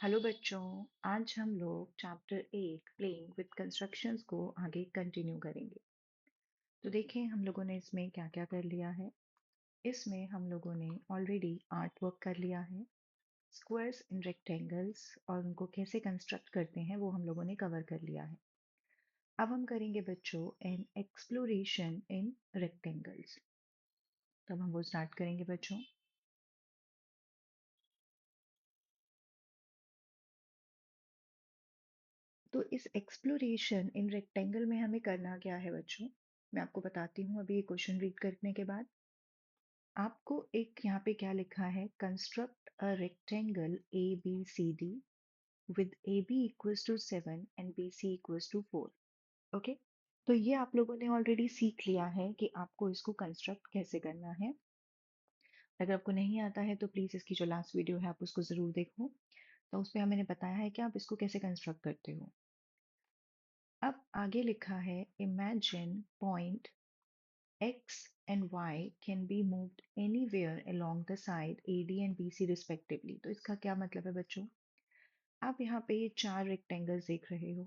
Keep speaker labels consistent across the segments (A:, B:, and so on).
A: Hello बच्चों। आज हम लोग चैप्टर 8 प्लेइंग विद कंस्ट्रक्शंस को आगे कंटिन्यू करेंगे। तो देखें हम लोगों ने इसमें क्या क्या कर लिया है। इसमें हम लोगों ने ऑलरेडी आर्ट वर्क कर लिया है। स्क्वायर्स इन रेक्टेंगल्स और उनको कैसे कंस्ट्रक्ट करते हैं वो हम लोगों ने कवर कर लिया है। अब हम करेंगे बच्चों एन एक्सप्लोरेशन इन रेक्टेंगल्स। तब हम वो स्टार्ट करेंगे बच्चों। तो इस एक्सप्लोरेशन इन रेक्टेंगल में हमें करना क्या है बच्चों, मैं आपको बताती हूँ अभी ये क्वेश्चन रीड करने के बाद। आपको एक यहाँ पे क्या लिखा है, construct a rectangle A B C D with A B equals to 7 and B C equals to 4। Okay, तो ये आप लोगों ने ऑलरेडी सीख लिया है कि आपको इसको कंस्ट्रक्ट कैसे करना है। अगर आपको नहीं आता है तो प्लीज़ इसकी जो लास्ट वीडियो है आप उसको ज़रूर देखो। तो उस पर मैंने बताया है कि आप इसको कैसे कंस्ट्रक्ट करते हो। अब आगे लिखा है, imagine point x and y can be moved anywhere along the side AD and BC respectively। तो इसका क्या मतलब है बच्चों, आप यहाँ पे ये चार रेक्टेंगल्स देख रहे हो।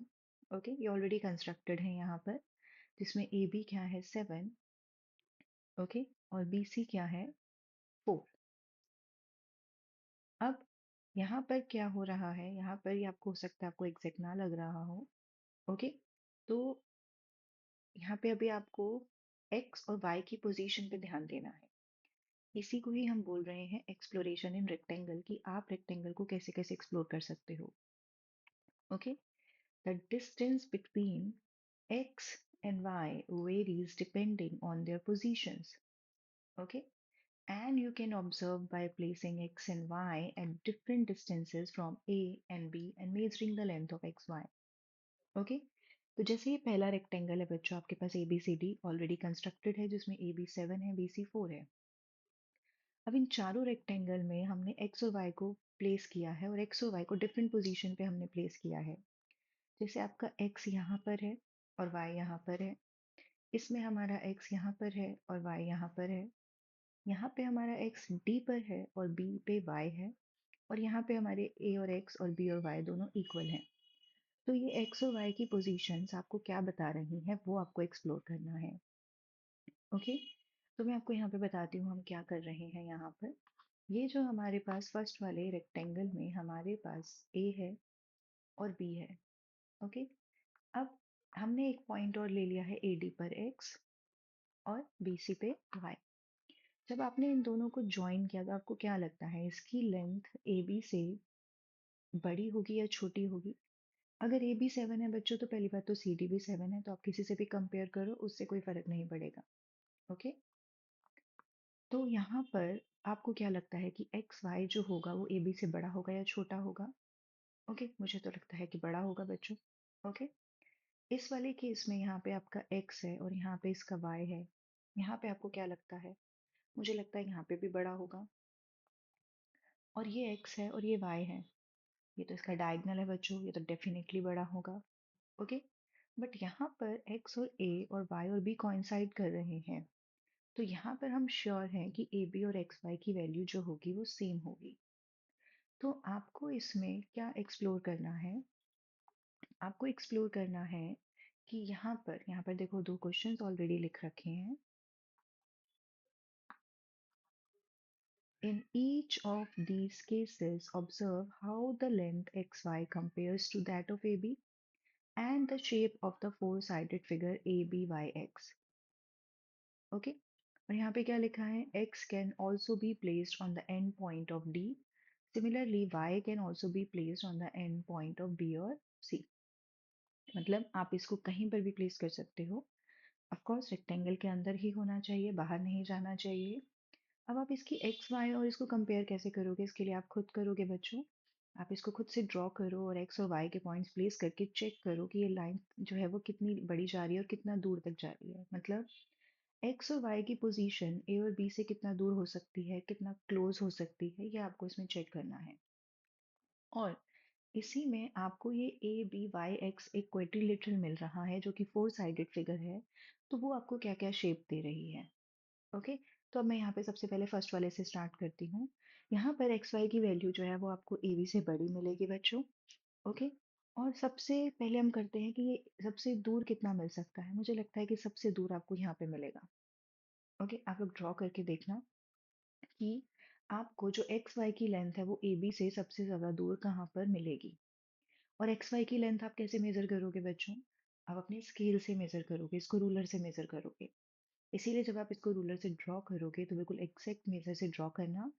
A: ओके, ये ऑलरेडी कंस्ट्रक्टेड है यहाँ पर, जिसमें ए बी क्या है 7, ओके, और बी सी क्या है 4। अब यहाँ पर क्या हो रहा है, यहाँ पर ये आपको हो सकता है आपको एग्जैक्ट ना लग रहा हो। ओके, तो यहाँ पे अभी आपको एक्स और वाई की पोजीशन पे ध्यान देना है। इसी को ही हम बोल रहे हैं एक्सप्लोरेशन इन रेक्टेंगल, कि आप रेक्टेंगल को कैसे कैसे एक्सप्लोर कर सकते हो। Okay, the distance between x and y varies depending on their positions. Okay, and you can observe by placing x and y at different distances from a and b and measuring the length of x y। Okay, तो जैसे ये पहला rectangle है बच्चों, आपके पास A B C D already constructed है, जिसमें ए बी 7 है, बी सी 4 है। अब इन चारों रेक्टेंगल में हमने एक्स और वाई को प्लेस किया है और एक्स और वाई को डिफरेंट पोजीशन पे हमने प्लेस किया है। जैसे आपका एक्स यहाँ पर है और वाई यहाँ पर है, इसमें हमारा एक्स यहाँ पर है और वाई यहाँ पर है, यहाँ पे हमारा एक्स डी पर है और बी पे वाई है, और यहाँ पे हमारे ए और एक्स और बी और वाई दोनों इक्वल हैं। तो ये एक्स और वाई की पोजीशंस आपको क्या बता रही हैं वो आपको एक्सप्लोर करना है। ओके, तो मैं आपको यहाँ पे बताती हूँ हम क्या कर रहे हैं यहाँ पर। ये जो हमारे पास फर्स्ट वाले रेक्टेंगल में हमारे पास ए है और बी है। ओके, अब हमने एक पॉइंट और ले लिया है ए डी पर एक्स और बी सी पे वाई। जब आपने इन दोनों को ज्वाइन किया तो आपको क्या लगता है, इसकी लेंथ ए बी से बड़ी होगी या छोटी होगी? अगर ए बी 7 है बच्चों, तो पहली बात तो सी डी भी 7 है, तो आप किसी से भी कंपेयर करो उससे कोई फर्क नहीं पड़ेगा। ओके, तो यहाँ पर आपको क्या लगता है कि एक्स वाई जो होगा वो ए बी से बड़ा होगा या छोटा होगा? ओके, मुझे तो लगता है कि बड़ा होगा बच्चों। ओके, इस वाले केस में यहाँ पे आपका x है और यहाँ पे इसका y है। यहाँ पे आपको क्या लगता है? मुझे लगता है यहाँ पे भी बड़ा होगा। और ये x है और ये y है, ये तो इसका डायगोनल है बच्चों, ये तो डेफिनेटली बड़ा होगा। ओके, बट यहाँ पर x और a और y और b कोइंसाइड कर रहे हैं, तो यहाँ पर हम श्योर हैं कि ए बी और एक्स वाई की वैल्यू जो होगी वो सेम होगी। तो आपको इसमें क्या एक्सप्लोर करना है, आपको एक्सप्लोर करना है कि यहाँ पर देखो दो क्वेश्चंस ऑलरेडी लिख रखे हैं। In each of these cases, observe how the length xy compares to that of AB and the shape of the four-sided figure ABYX. Okay? और यहाँ पे क्या लिखा है, x can also be placed on the end point of D. Similarly, y can also be placed on the end point of B और C. मतलब आप इसको कहीं पर भी प्लेस कर सकते हो। ऑफ कोर्स रेक्टेंगल के अंदर ही होना चाहिए, बाहर नहीं जाना चाहिए। अब आप इसकी एक्स वाई और इसको कंपेयर कैसे करोगे, इसके लिए आप खुद करोगे बच्चों। आप इसको खुद से ड्रॉ करो और एक्स और वाई के पॉइंट्स प्लेस करके चेक करो कि ये लाइन जो है वो कितनी बड़ी जा रही है और कितना दूर तक जा रही है। मतलब एक्स और वाई की पोजीशन ए और बी से कितना दूर हो सकती है, कितना क्लोज हो सकती है, ये आपको इसमें चेक करना है। और इसी में आपको ये ए बी वाई एक्स एक क्वेड्रिलेटरल मिल रहा है जो कि फोर साइडेड फिगर है, तो वो आपको क्या क्या शेप दे रही है। ओके, तो अब मैं यहाँ पे सबसे पहले फर्स्ट वाले से स्टार्ट करती हूँ। यहाँ पर एक्स वाई की वैल्यू जो है वो आपको ए बी से बड़ी मिलेगी बच्चों। ओके। और सबसे पहले हम करते हैं कि ये सबसे दूर कितना मिल सकता है। मुझे लगता है कि सबसे दूर आपको यहाँ पे मिलेगा। ओके, आप लोग ड्रॉ करके देखना कि आपको जो एक्स वाई की लेंथ है वो ए बी से सबसे ज़्यादा दूर कहाँ पर मिलेगी। और एक्स वाई की लेंथ आप कैसे मेज़र करोगे बच्चों? आप अपने स्केल से मेज़र करोगे, इसको रूलर से मेज़र करोगे। इसीलिए जब आप इसको रूलर से ड्रॉ करोगे तो बिल्कुल एग्जैक्ट मेज़र से ड्रॉ करना,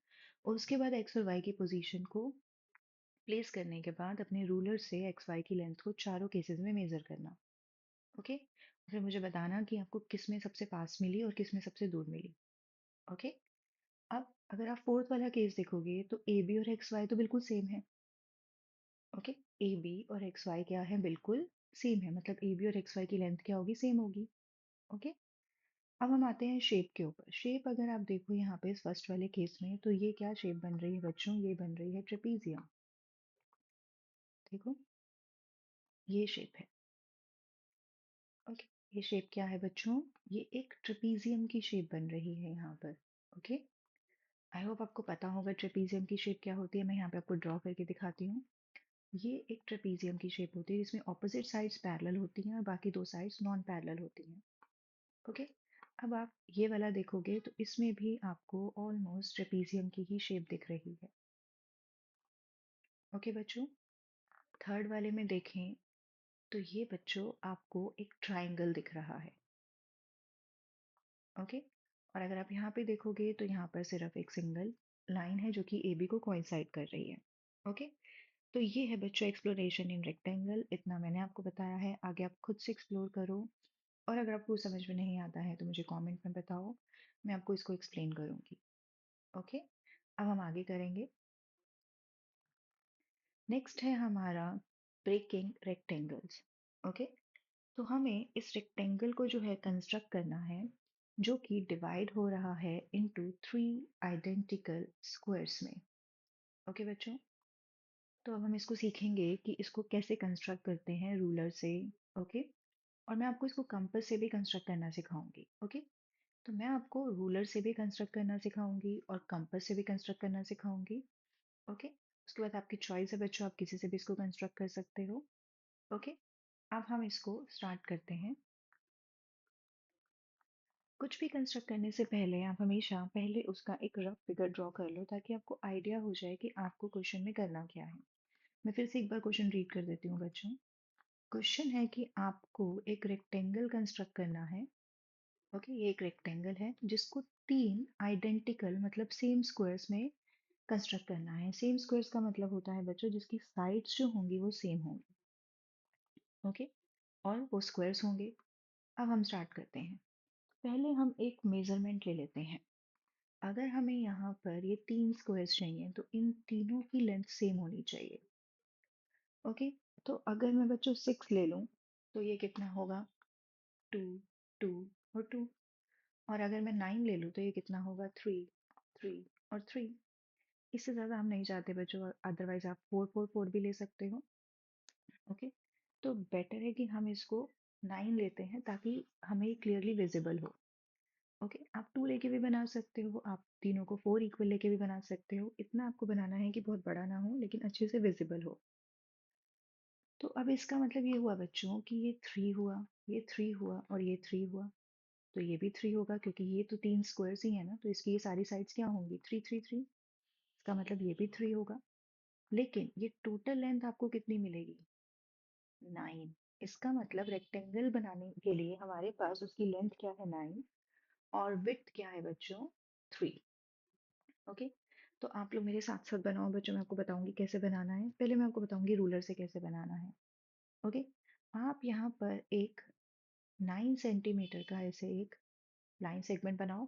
A: और उसके बाद एक्स और वाई की पोजीशन को प्लेस करने के बाद अपने रूलर से एक्स वाई की लेंथ को चारों केसेस में मेज़र करना। ओके? फिर मुझे बताना कि आपको किस में सबसे पास मिली और किस में सबसे दूर मिली। ओके? अब अगर आप फोर्थ वाला केस देखोगे तो ए बी और एक्स वाई तो बिल्कुल सेम है। ओके, ए बी और एक्स वाई क्या है, बिल्कुल सेम है, मतलब ए बी और एक्स वाई की लेंथ क्या होगी, सेम होगी। ओके। अब हम आते हैं शेप के ऊपर। शेप अगर आप देखो यहाँ पे इस फर्स्ट वाले केस में तो ये क्या शेप बन रही है बच्चों, ये बन रही है ट्रेपीजियम। देखो, ये शेप है। ओके, ये शेप क्या है बच्चों, ये एक ट्रेपीजियम की शेप बन रही है यहाँ पर। ओके, आई होप आपको पता होगा ट्रेपीजियम की शेप क्या होती है। मैं यहाँ पे आपको ड्रॉ करके दिखाती हूँ। ये एक ट्रेपीजियम की शेप होती है जिसमें ऑपोजिट साइड्स पैरेलल होती हैं और बाकी दो साइड्स नॉन पैरेलल होती हैं। ओके। अब आप ये वाला देखोगे तो इसमें भी आपको ऑलमोस्ट ट्रेपीजियम की ही शेप दिख रही है। ओके बच्चों, थर्ड वाले में देखें तो ये बच्चों आपको एक ट्रायंगल दिख रहा है। ओके। और अगर आप यहाँ पे देखोगे तो यहाँ पर सिर्फ एक सिंगल लाइन है जो कि ए बी को कोइंसाइड कर रही है। ओके। तो ये है बच्चों एक्सप्लोरेशन इन रेक्टेंगल। इतना मैंने आपको बताया है, आगे आप खुद से एक्सप्लोर करो। और अगर आपको समझ में नहीं आता है तो मुझे कमेंट में बताओ, मैं आपको इसको एक्सप्लेन करूँगी। ओके। अब हम आगे करेंगे। नेक्स्ट है हमारा ब्रेकिंग रेक्टेंगल्स। ओके। तो हमें इस रेक्टेंगल को जो है कंस्ट्रक्ट करना है, जो कि डिवाइड हो रहा है इनटू थ्री आइडेंटिकल स्क्वायर्स में। ओके बच्चों, तो अब हम इसको सीखेंगे कि इसको कैसे कंस्ट्रक्ट करते हैं रूलर से। ओके। और मैं आपको इसको कंपास से भी कंस्ट्रक्ट करना सिखाऊंगी। ओके। तो मैं आपको रूलर से भी कंस्ट्रक्ट करना सिखाऊंगी और कंपास से भी कंस्ट्रक्ट करना सिखाऊंगी। ओके। उसके बाद आपकी चॉइस है बच्चों, आप किसी से भी इसको कंस्ट्रक्ट कर सकते हो। ओके। अब हम इसको स्टार्ट करते हैं। कुछ भी कंस्ट्रक्ट करने से पहले आप हमेशा पहले उसका एक रफ फिगर ड्रॉ कर लो ताकि आपको आइडिया हो जाए कि आपको क्वेश्चन में करना क्या है। मैं फिर से एक बार क्वेश्चन रीड कर देती हूँ बच्चों। क्वेश्चन है कि आपको एक रेक्टेंगल कंस्ट्रक्ट करना है। ओके, ये एक रेक्टेंगल है जिसको तीन आइडेंटिकल मतलब सेम स्क्वायर्स में कंस्ट्रक्ट करना है। सेम स्क्वायर्स का मतलब होता है बच्चों जिसकी साइड्स जो होंगी वो सेम होंगी। ओके। और वो स्क्वायर्स होंगे। अब हम स्टार्ट करते हैं। पहले हम एक मेजरमेंट ले लेते हैं। अगर हमें यहाँ पर ये तीन स्क्वायर्स चाहिए तो इन तीनों की लेंथ सेम होनी चाहिए। ओके। तो अगर मैं बच्चों 6 ले लूँ तो ये कितना होगा, 2, 2 और 2। और अगर मैं 9 ले लूँ तो ये कितना होगा, 3, 3 और 3। इससे ज़्यादा हम नहीं चाहते बच्चों, अदरवाइज आप 4, 4, 4 भी ले सकते हो। ओके। तो बेटर है कि हम इसको 9 लेते हैं ताकि हमें क्लियरली विजिबल हो। ओके, आप 2 लेके भी बना सकते हो, आप तीनों को 4 इक्वल लेके भी बना सकते हो। इतना आपको बनाना है कि बहुत बड़ा ना हो लेकिन अच्छे से विजिबल हो। तो अब इसका मतलब ये हुआ बच्चों कि ये 3 हुआ, ये 3 हुआ और ये 3 हुआ। तो ये भी 3 होगा क्योंकि ये तो तीन स्क्वायर्स ही है ना, तो इसकी ये सारी साइड्स क्या होंगी, 3, 3, 3। इसका मतलब ये भी 3 होगा। लेकिन ये टोटल लेंथ आपको कितनी मिलेगी, 9। इसका मतलब रेक्टेंगल बनाने के लिए हमारे पास उसकी लेंथ क्या है, 9, और विड्थ क्या है बच्चों, 3। ओके। तो आप लोग मेरे साथ साथ बनाओ बच्चों, मैं आपको बताऊंगी कैसे बनाना है। पहले मैं आपको बताऊंगी रूलर से कैसे बनाना है। ओके। आप यहाँ पर एक 9 सेंटीमीटर का ऐसे एक लाइन सेगमेंट बनाओ।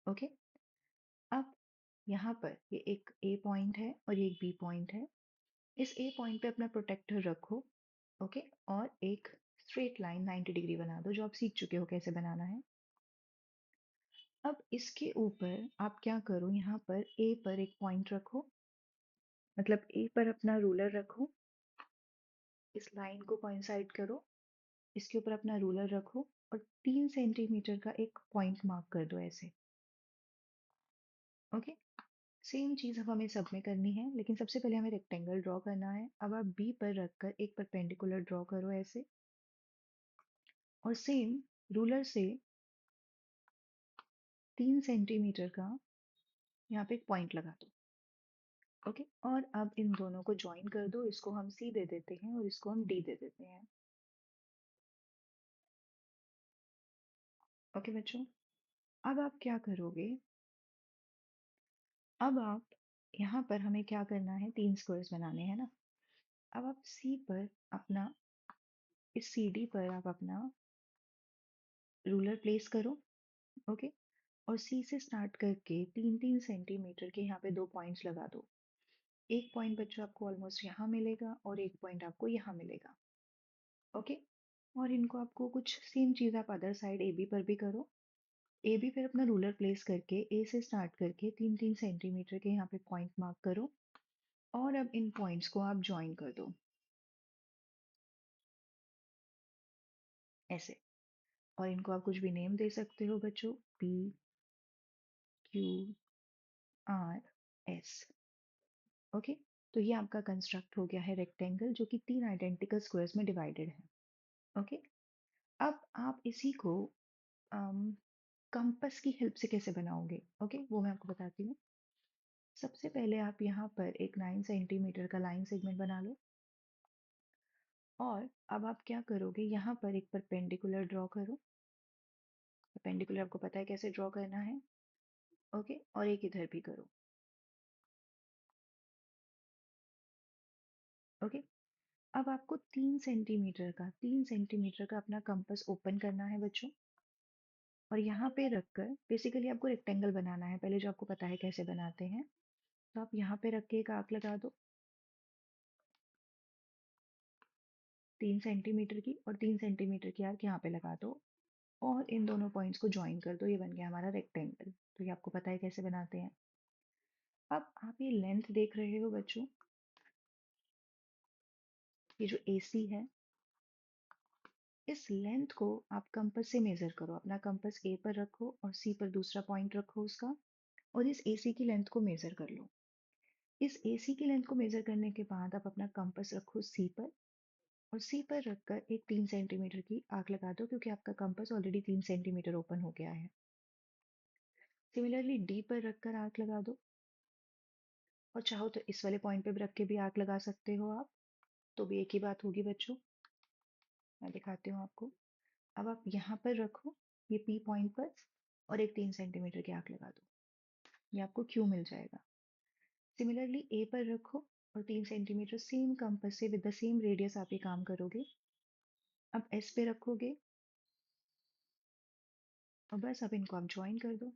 A: ओके। अब यहाँ पर ये एक ए पॉइंट है और ये एक बी पॉइंट है। इस ए पॉइंट पे अपना प्रोटेक्टर रखो। ओके। और एक स्ट्रेट लाइन 90 डिग्री बना दो, जो आप सीख चुके हो कैसे बनाना है। अब इसके ऊपर आप क्या करो, यहाँ पर ए पर एक पॉइंट रखो, मतलब ए पर अपना रूलर रखो। इस लाइन को कोइंसाइड करो, इसके ऊपर अपना रूलर रखो और 3 सेंटीमीटर का एक पॉइंट मार्क कर दो ऐसे। ओके, सेम चीज़ अब हमें सब में करनी है, लेकिन सबसे पहले हमें रेक्टेंगल ड्रॉ करना है। अब आप बी पर रखकर एक परपेंडिकुलर ड्रॉ करो ऐसे, और सेम रूलर से 3 सेंटीमीटर का यहाँ पे एक पॉइंट लगा दो। ओके, और अब इन दोनों को ज्वाइन कर दो। इसको हम सी दे देते हैं और इसको हम डी दे देते हैं। ओके बच्चों, अब आप क्या करोगे? अब आप यहाँ पर हमें क्या करना है, 3 स्क्वायर्स बनाने हैं ना। अब आप सी पर अपना, इस सी डी पर आप अपना रूलर प्लेस करो। ओके, और सी से स्टार्ट करके 3-3 सेंटीमीटर के यहाँ पे 2 पॉइंट्स लगा दो। एक पॉइंट बच्चों आपको ऑलमोस्ट यहाँ मिलेगा और एक पॉइंट आपको यहाँ मिलेगा। ओके, और इनको आपको कुछ सेम चीज़ आप अदर साइड ए बी पर भी करो। ए बी पर अपना रूलर प्लेस करके ए से स्टार्ट करके 3-3 सेंटीमीटर के यहाँ पे पॉइंट मार्क करो, और अब इन पॉइंट्स को आप ज्वाइन कर दो ऐसे। और इनको आप कुछ भी नेम दे सकते हो बच्चों, P Q R S. Okay, तो ये आपका कंस्ट्रक्ट हो गया है रेक्टेंगल, जो कि 3 आइडेंटिकल स्क्वायर्स में डिवाइडेड है। ओके, अब आप इसी को कंपास की हेल्प से कैसे बनाओगे, ओके वो मैं आपको बताती हूँ। सबसे पहले आप यहाँ पर एक 9 सेंटीमीटर का लाइन सेगमेंट बना लो, और अब आप क्या करोगे, यहाँ पर एक परपेंडिकुलर ड्रॉ करो। परपेंडिकुलर आपको पता है कैसे ड्रॉ करना है। ओके, और एक इधर भी करो। ओके, अब आपको 3 सेंटीमीटर का अपना कंपास ओपन करना है बच्चों, और यहाँ पे रखकर बेसिकली आपको रेक्टेंगल बनाना है, पहले जो आपको पता है कैसे बनाते हैं। तो आप यहाँ पे रख के एक आर्क लगा दो 3 सेंटीमीटर की, और 3 सेंटीमीटर की आर्क यहाँ पे लगा दो, और इन दोनों पॉइंट्स को ज्वाइन कर दो। ये बन गया हमारा रेक्टेंगल। तो ये आपको पता है कैसे बनाते हैं। अब आप ये लेंथ देख रहे हो बच्चों, ये जो AC है, इस लेंथ को आप कंपास से मेजर करो। अपना कंपास A पर रखो और C पर दूसरा पॉइंट रखो उसका, और इस AC की लेंथ को मेजर कर लो। इस AC की लेंथ को मेजर करने के बाद आप अपना कंपास रखो C पर, और C पर रखकर एक 3 सेंटीमीटर की आर्क लगा दो, क्योंकि आपका कंपास ऑलरेडी 3 सेंटीमीटर ओपन हो गया है। सिमिलरली D पर रखकर आर्क लगा दो, और चाहो तो इस वाले पॉइंट पे भी रख के भी आर्क लगा सकते हो आप, तो भी एक ही बात होगी बच्चों। मैं दिखाती हूँ आपको। अब आप यहाँ पर रखो ये P पॉइंट पर, और एक 3 सेंटीमीटर की आर्क लगा दो। ये आपको Q मिल जाएगा। सिमिलरली A पर रखो और 3 सेंटीमीटर सेम कंपास से विद द सेम रेडियस आप ये काम करोगे। अब S पे रखोगे, और बस अब इनको आप ज्वाइन कर दो।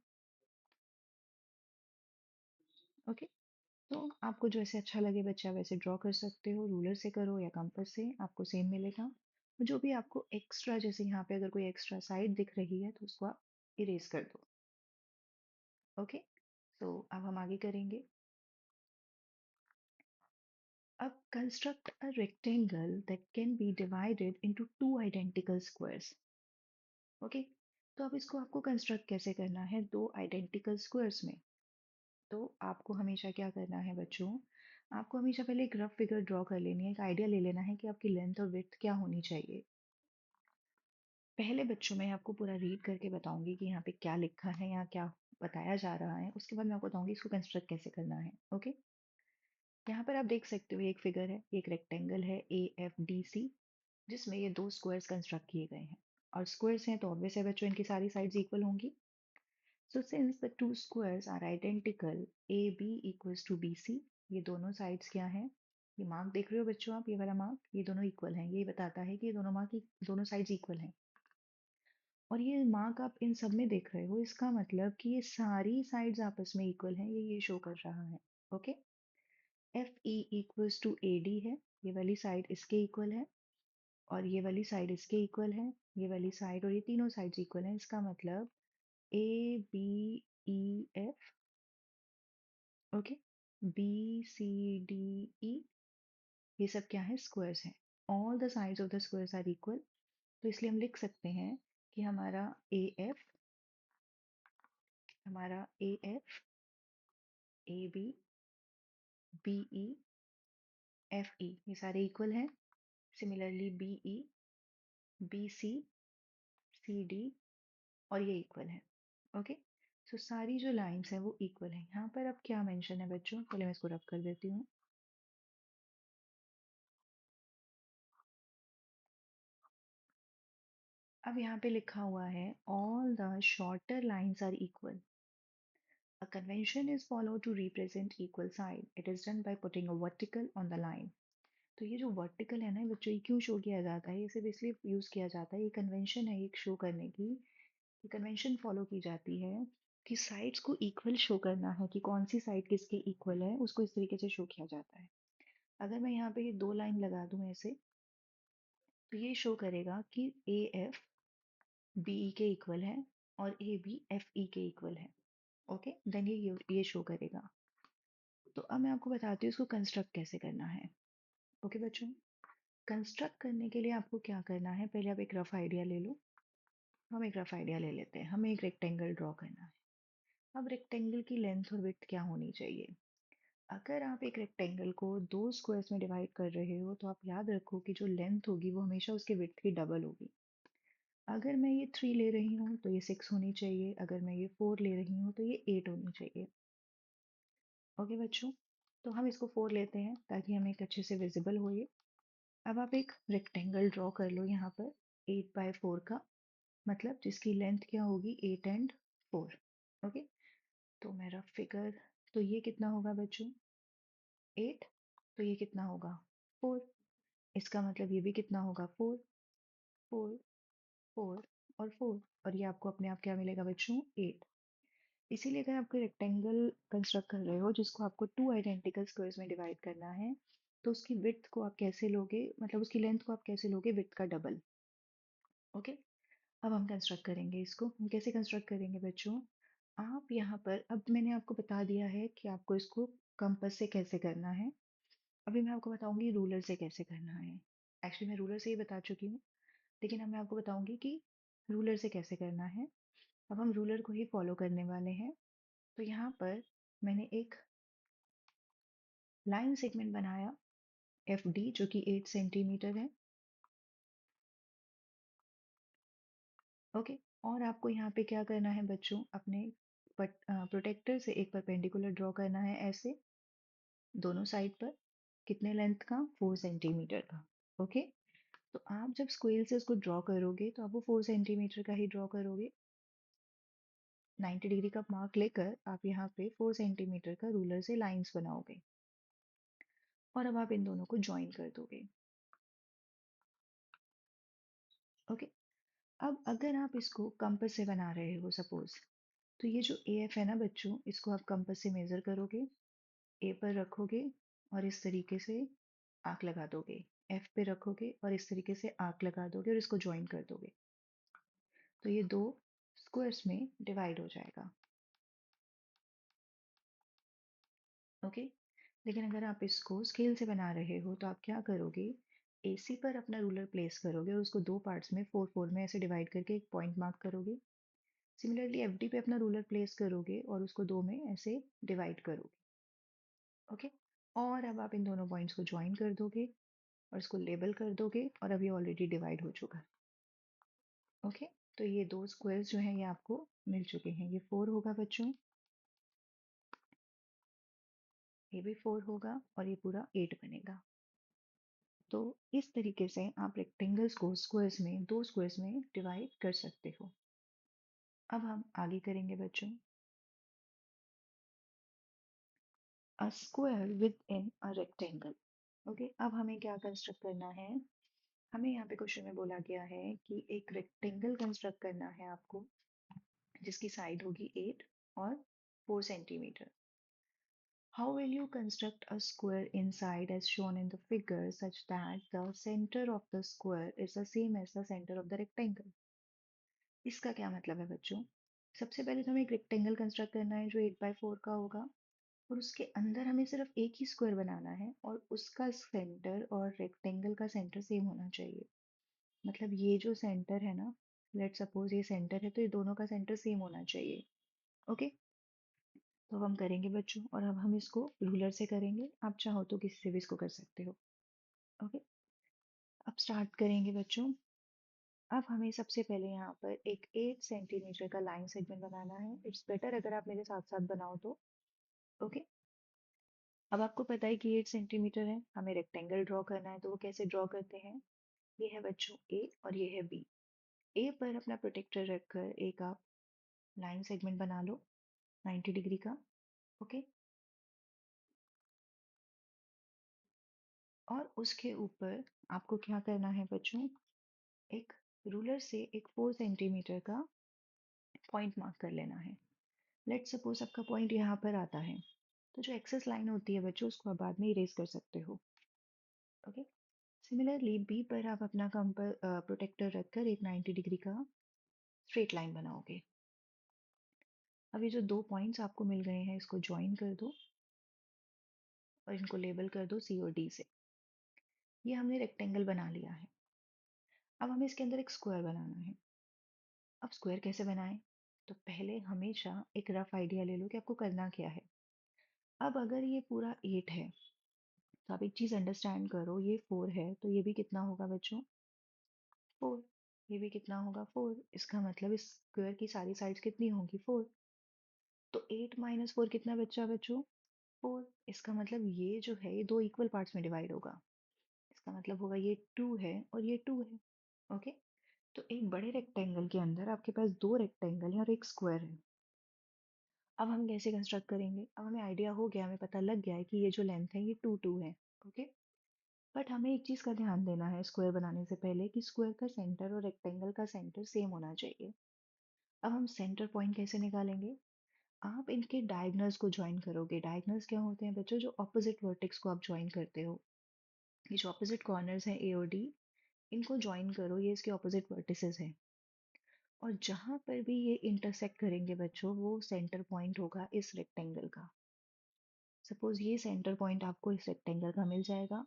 A: ओके, तो आपको जैसे अच्छा लगे बच्चा वैसे ड्रॉ कर सकते हो, रूलर से करो या कंपास से, आपको सेम मिलेगा। जो भी आपको एक्स्ट्रा, जैसे यहाँ पे अगर कोई एक्स्ट्रा साइड दिख रही है तो उसको आप इरेज कर दो। ओके, तो अब हम आगे करेंगे। अब construct a rectangle that can be divided into 2 identical squares. Okay, तो अब इसको आपको कंस्ट्रक्ट कैसे करना है 2 आइडेंटिकल स्क्वायर्स में। तो आपको हमेशा क्या करना है बच्चों, आपको हमेशा पहले एक रफ फिगर ड्रॉ कर लेनी है, एक आइडिया ले लेना है कि आपकी लेंथ और विड्थ क्या होनी चाहिए। पहले बच्चों मैं आपको पूरा रीड करके बताऊंगी कि यहाँ पे क्या लिखा है या क्या बताया जा रहा है, उसके बाद मैं आपको बताऊंगी इसको कंस्ट्रक्ट कैसे करना है। ओके, यहाँ पर आप देख सकते हो एक फिगर है, एक रेक्टेंगल है AFDC, जिसमें ये 2 स्क्वायर्स कंस्ट्रक्ट किए गए हैं। और स्क्वायर्स हैं तो ऑब्वियस है बच्चों इनकी सारी साइड्स इक्वल होंगी। So since the two squares are identical, AB equals to BC, ये दोनों साइड्स क्या हैं? ये मार्क देख रहे हो बच्चों आप, ये वाला मार्क, ये दोनों इक्वल हैं। ये बताता है कि ये दोनों मार्क, दोनों साइड्स इक्वल हैं। और ये मार्क आप इन सब में देख रहे हो, इसका मतलब कि ये सारी साइड्स आपस में इक्वल हैं, ये शो कर रहा है। Okay, FE equals to AD है, ये वाली साइड इसके इक्वल है, और ये वाली साइड इसके इक्वल है, ये वाली साइड और ये तीनों साइड्स इक्वल हैं। इसका मतलब ABEF, ओके, BCDE, ये सब क्या है, स्क्वायर्स हैं। All the sides of the squares are equal, तो इसलिए हम लिख सकते हैं कि हमारा AF A B, B E, F E, ये सारे इक्वल हैं। Similarly B E, B C, C D और ये इक्वल है। ओके, सो सारी जो लाइंस हैं वो इक्वल हैं। यहाँ पर अब क्या मेंशन है बच्चों, पहले मैं इसको रब कर देती हूँ। अब यहाँ पे लिखा हुआ है all the shorter lines are equal. A convention is followed to represent equal side. It is done by putting a vertical on the line. तो ये जो वर्टिकल है ना बच्चों, ये क्यों शो किया जाता है, ये सिर्फ इसलिए यूज किया जाता है, ये कन्वेंशन है एक शो करने की। ये कन्वेंशन फॉलो की जाती है कि साइड्स को इक्वल शो करना है, कि कौन सी साइड किसके इक्वल है, उसको इस तरीके से शो किया जाता है। अगर मैं यहाँ पे ये दो लाइन लगा दूं ऐसे, तो ये शो करेगा कि ए एफ बी ई के इक्वल है और ए बी एफ ई के इक्वल है। ओके, देन ये शो करेगा। तो अब मैं आपको बताती हूँ इसको कंस्ट्रक्ट कैसे करना है। ओके बच्चों, कंस्ट्रक्ट करने के लिए आपको क्या करना है, पहले आप एक रफ आइडिया ले लो। हम एक रफ आइडिया ले लेते हैं, हमें एक रेक्टेंगल ड्रॉ करना है। अब रेक्टेंगल की लेंथ और विड्थ क्या होनी चाहिए। अगर आप एक रेक्टेंगल को दो स्क्वायर्स में डिवाइड कर रहे हो तो आप याद रखो कि जो लेंथ होगी वो हमेशा उसके विड्थ की डबल होगी। अगर मैं ये 3 ले रही हूँ तो ये 6 होनी चाहिए, अगर मैं ये 4 ले रही हूँ तो ये 8 होनी चाहिए। ओके बच्चों, तो हम इसको 4 लेते हैं ताकि हमें एक अच्छे से विजिबल हो ये। अब आप एक रेक्टेंगल ड्रॉ कर लो यहाँ पर 8x4 का, मतलब जिसकी लेंथ क्या होगी 8 एंड 4। ओके, तो मैं रफ फिगर, तो ये कितना होगा बच्चों 8, तो ये कितना होगा 4, इसका मतलब ये भी कितना होगा 4, 4, 4 और 4, और ये आपको अपने आप क्या मिलेगा बच्चों 8। इसीलिए अगर आपको रेक्टेंगल कंस्ट्रक्ट कर रहे हो जिसको आपको टू आइडेंटिकल स्क्वायर्स में डिवाइड करना है, तो उसकी विड्थ को आप कैसे लोगे, मतलब उसकी लेंथ को आप कैसे लोगे विड्थ का डबल। ओके, अब हम कंस्ट्रक्ट करेंगे इसको। हम कैसे कंस्ट्रक्ट करेंगे बच्चों, आप यहाँ पर, अब मैंने आपको बता दिया है कि आपको इसको कंपास से कैसे करना है। अभी मैं आपको बताऊंगी रूलर से कैसे करना है। एक्चुअली मैं रूलर से ही बता चुकी हूँ, लेकिन अब मैं आपको बताऊंगी कि रूलर से कैसे करना है। अब हम रूलर को ही फॉलो करने वाले हैं। तो यहाँ पर मैंने एक लाइन सेगमेंट बनाया एफ डी जो कि 8 सेंटीमीटर है। ओके, और आपको यहाँ पे क्या करना है बच्चों, अपने प्रोटेक्टर से एक परपेंडिकुलर ड्रॉ करना है ऐसे दोनों साइड पर। कितने लेंथ का 4 सेंटीमीटर का। ओके, तो आप जब स्केल से उसको ड्रॉ करोगे तो आप वो 4 सेंटीमीटर का ही ड्रॉ करोगे। 90 डिग्री का मार्क लेकर आप यहाँ पे 4 सेंटीमीटर का रूलर से लाइंस बनाओगे और अब आप इन दोनों को ज्वाइन कर दोगे। ओके, अब अगर आप इसको कंपास से बना रहे हो सपोज, तो ये जो ए एफ है ना बच्चों, इसको आप कंपास से मेजर करोगे, ए पर रखोगे और इस तरीके से आर्क लगा दोगे, एफ पे रखोगे और इस तरीके से आर्क लगा दोगे और इसको ज्वाइन कर दोगे, तो ये दो स्क्वायर्स में डिवाइड हो जाएगा। ओके, लेकिन अगर आप इसको स्केल से बना रहे हो तो आप क्या करोगे, एसी पर अपना रूलर प्लेस करोगे और उसको दो पार्ट्स में 4 4 में ऐसे डिवाइड करके एक पॉइंट मार्क करोगे। सिमिलरली एफडी पे अपना रूलर प्लेस करोगे और उसको दो में ऐसे डिवाइड करोगे। ओके, और अब आप इन दोनों पॉइंट्स को ज्वाइन कर दोगे और इसको लेबल कर दोगे और अब ये ऑलरेडी डिवाइड हो चुका है। ओके, तो ये दो स्क्वायर्स जो हैं ये आपको मिल चुके हैं। ये 4 होगा बच्चों, ये भी 4 होगा और ये पूरा 8 बनेगा। तो इस तरीके से आप रेक्टेंगल्स को स्क्वायर्स में, दो स्क्वायर्स में डिवाइड कर सकते हो। अब हम आगे करेंगे बच्चों, a square with in a rectangle. Okay, अब हमें क्या कंस्ट्रक्ट करना है, हमें यहाँ पे क्वेश्चन में बोला गया है कि एक रेक्टेंगल कंस्ट्रक्ट करना है आपको जिसकी साइड होगी 8 और 4 centimetre. How will you construct a square inside as shown in the figure such that the center of the square is the same as the center of the rectangle? इसका क्या मतलब है बच्चों, सबसे पहले तो हमें एक रेक्टेंगल कंस्ट्रक्ट करना है जो 8x4 का होगा और उसके अंदर हमें सिर्फ एक ही स्क्वायर बनाना है और उसका सेंटर और रेक्टेंगल का सेंटर सेम होना चाहिए। मतलब ये जो सेंटर है ना, लेट सपोज ये सेंटर है तो ये दोनों का सेंटर सेम होना चाहिए। ओके, तो अब हम करेंगे बच्चों, और अब हम इसको रूलर से करेंगे, आप चाहो तो किसी से भी इसको कर सकते हो। ओके, अब स्टार्ट करेंगे बच्चों। अब हमें सबसे पहले यहाँ पर एक 8 सेंटीमीटर का लाइन सेगमेंट बनाना है। इट्स बेटर अगर आप मेरे साथ साथ बनाओ तो। ओके, अब आपको पता है कि 8 सेंटीमीटर है, हमें रेक्टेंगल ड्रॉ करना है, तो वो कैसे ड्रॉ करते हैं? ये है बच्चों ए और ये है बी। ए पर अपना प्रोटेक्टर रखकर एक आप लाइन सेगमेंट बना लो 90 डिग्री का। ओके, और उसके ऊपर आपको क्या करना है बच्चों? एक रूलर से एक 4 सेंटीमीटर का पॉइंट मार्क कर लेना है। लेट सपोज आपका पॉइंट यहाँ पर आता है, तो जो एक्सेस लाइन होती है बच्चों, उसको आप बाद में इरेज कर सकते हो। ओके, सिमिलरली बी पर आप अपना कंपर प्रोटेक्टर रखकर एक 90 डिग्री का स्ट्रेट लाइन बनाओगे। अब ये जो दो पॉइंट्स आपको मिल गए हैं, इसको ज्वाइन कर दो और इनको लेबल कर दो सी और डी से। ये हमने रेक्टेंगल बना लिया है। अब हमें इसके अंदर एक स्क्वायर बनाना है। अब स्क्वायर कैसे बनाएं? तो पहले हमेशा एक रफ आइडिया ले लो कि आपको करना क्या है। अब अगर ये पूरा 8 है, तो आप एक चीज अंडरस्टैंड करो, ये 4 है तो ये भी कितना होगा बच्चों? 4। ये भी कितना होगा? 4। इसका मतलब इस स्क्वायर की सारी साइड्स कितनी होंगी? 4। तो 8 माइनस 4 कितना बचा बच्चों? 4। इसका मतलब ये जो है, ये दो इक्वल पार्ट्स में डिवाइड होगा। इसका मतलब होगा ये 2 है और ये 2 है। ओके, तो एक बड़े रेक्टेंगल के अंदर आपके पास दो रेक्टेंगल है और एक स्क्वायर है। अब हम कैसे कंस्ट्रक्ट करेंगे? अब हमें आइडिया हो गया, हमें पता लग गया है कि ये जो लेंथ है ये 2 2 है। ओके, बट हमें एक चीज का ध्यान देना है स्क्वायर बनाने से पहले, कि स्क्वायर का सेंटर और रेक्टेंगल का सेंटर सेम होना चाहिए। अब हम सेंटर पॉइंट कैसे निकालेंगे? आप इनके डायगनल्स को ज्वाइन करोगे। डायगनल्स क्या होते हैं बच्चों? जो ऑपोजिट वर्टेक्स को आप ज्वाइन करते हो। ये जो ऑपोजिट कॉर्नर्स हैं ए और डी, इनको ज्वाइन करो, ये इसके ऑपोजिट वर्टिसेस हैं। और जहां पर भी ये इंटरसेक्ट करेंगे बच्चों, वो सेंटर पॉइंट होगा इस रेक्टेंगल का। सपोज ये सेंटर पॉइंट आपको इस रेक्टेंगल का मिल जाएगा।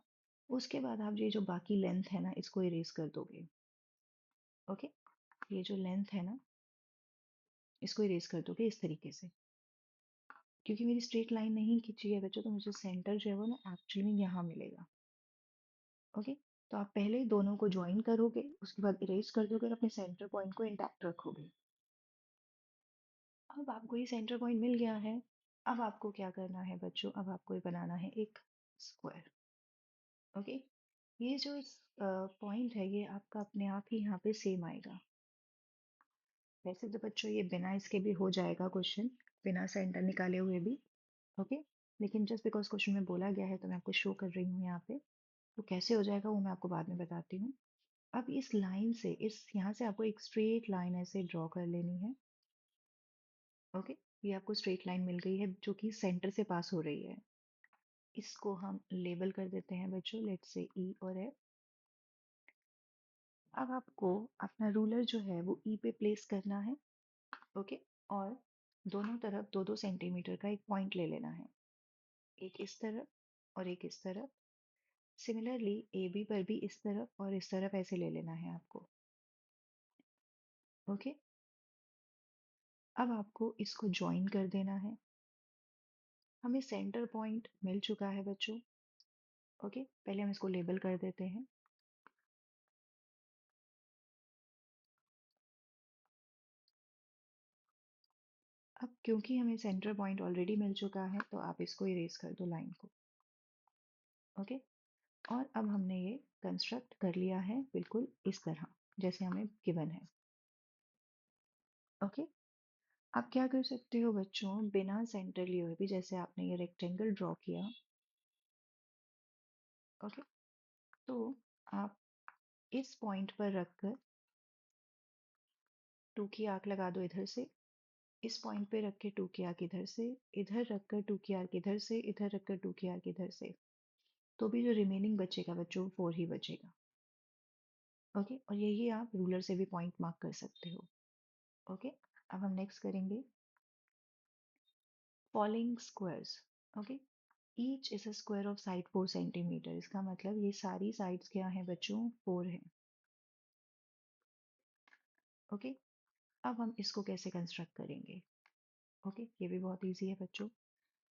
A: उसके बाद आप ये जो बाकी लेंथ है ना, इसको इरेज कर दोगे। ओके, ये जो लेंथ है ना, इसको इरेज कर दोगे इस तरीके से। क्योंकि मेरी स्ट्रेट लाइन नहीं खींची है बच्चों, तो मुझे सेंटर जो है वो ना एक्चुअली में यहाँ मिलेगा। ओके, तो आप पहले दोनों को ज्वाइन करोगे, उसके बाद इरेज कर दोगे और अपने सेंटर पॉइंट को इंटैक्ट रखोगे। अब आपको ये सेंटर पॉइंट मिल गया है। अब आपको क्या करना है बच्चों? अब आपको ये बनाना है एक स्क्वायर। ओके, ये जो पॉइंट है, ये आपका अपने आप ही यहाँ पे सेम आएगा। वैसे तो बच्चों ये बिना इसके भी हो जाएगा क्वेश्चन, बिना सेंटर निकाले हुए भी। ओके, लेकिन जस्ट बिकॉज क्वेश्चन में बोला गया है तो मैं आपको शो कर रही हूँ यहाँ पे। तो कैसे हो जाएगा वो मैं आपको बाद में बताती हूँ। अब इस लाइन से, इस यहाँ से आपको एक स्ट्रेट लाइन ऐसे ड्रॉ कर लेनी है। ओके, ये आपको स्ट्रेट लाइन मिल गई है जो कि सेंटर से पास हो रही है। इसको हम लेबल कर देते हैं बच्चों, लेट्स से ई और एफ। अब आपको अपना रूलर जो है वो ई पे प्लेस करना है। ओके, और दोनों तरफ 2 2 सेंटीमीटर का एक पॉइंट ले लेना है, एक इस तरफ और एक इस तरफ। सिमिलरली ए बी पर भी इस तरफ और इस तरफ ऐसे ले लेना है आपको। ओके, अब आपको इसको ज्वाइन कर देना है। हमें सेंटर पॉइंट मिल चुका है बच्चों। ओके, पहले हम इसको लेबल कर देते हैं। अब क्योंकि हमें सेंटर पॉइंट ऑलरेडी मिल चुका है, तो आप इसको इरेज कर दो लाइन को। ओके, और अब हमने ये कंस्ट्रक्ट कर लिया है बिल्कुल इस तरह जैसे हमें गिवन है। ओके, आप क्या कर सकते हो बच्चों, बिना सेंटर लिए हुए भी, जैसे आपने ये रेक्टेंगल ड्रॉ किया। ओके, तो आप इस पॉइंट पर रखकर 2 की आर्क लगा दो इधर से। इस पॉइंट पे रख के 2 की आर्क इधर से, इधर रखकर 2 की आर्क इधर से, इधर रखकर 2 की आर्क इधर से। तो भी जो रिमेनिंग बचेगा बच्चों, 4 ही बचेगा। ओके, और यही आप रूलर से भी पॉइंट मार्क कर सकते हो। ओके, अब हम नेक्स्ट करेंगे following squares. Okay, each is a square of side 4 centimetre. इसका मतलब ये सारी साइड्स क्या हैं बच्चों? 4 है। ओके, अब हम इसको कैसे कंस्ट्रक्ट करेंगे? ओके, ये भी बहुत इजी है बच्चों।